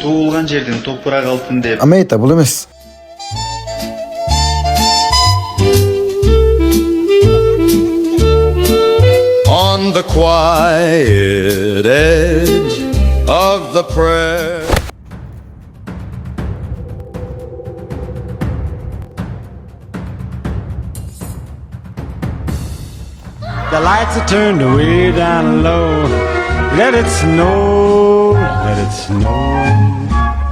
Туылган жерден топурак алтын деп. Амейта бул эмес. On the quiet edge of the prayer. The lights are turned way down low. Let it snow, let it snow.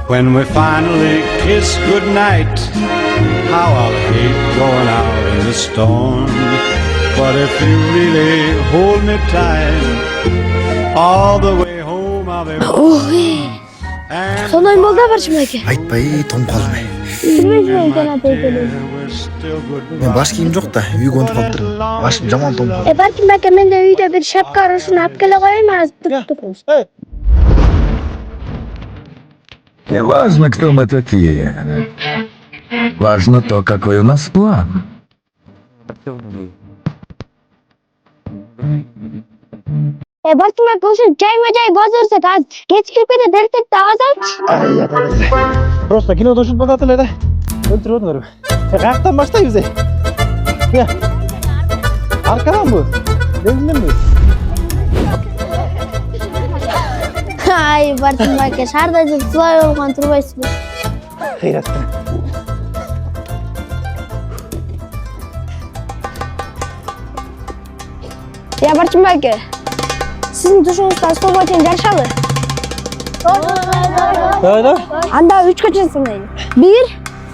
When we finally kiss goodnight, how I'll hate going out in the storm. But if you really hold me tight, all the way home I'll be warm. And Сонай молда барчымаке. Айтпай том калмай. Билмейсиң экен атайын. we're still good. Мен баш кийим жок да, үйгө онтуп калыптырмын. Башым жаман том калды. Барчымаке мен де үйдө бир шапка арышын алып келе коеюн азыр. Не важно, кто мы такие. Важно то, какой у нас план. Барчымаке ушул жайма-жай бозорсак аз кечкирип кетет, эртекте азалчы. Просто кинода ушинтип атат эле да. Өлтүрүп атыңарбы? Каяктан баштайбыз? Аркаданбы? Белгиленби? Ай, Барчымаке, шаарда жүрүп сулай болгон турбайсызбы? Кыйраттан. Барчымаке, сиздин тушуңузда столго чейин жарышалы. Да. Анда 3 чейин санайын. 1,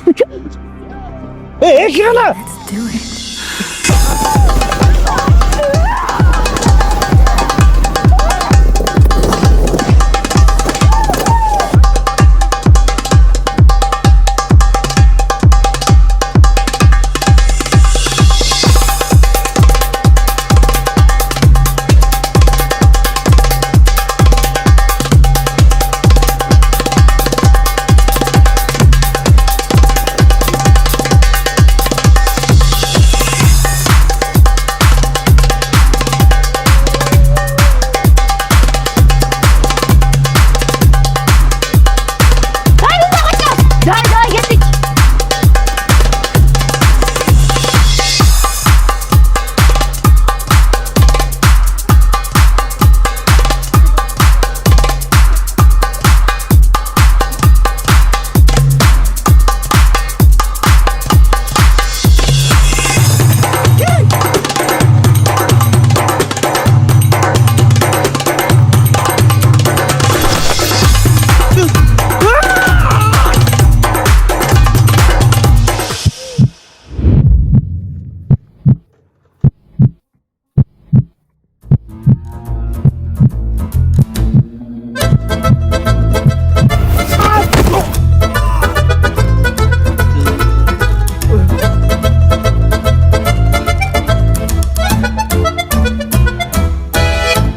3. Эки гана.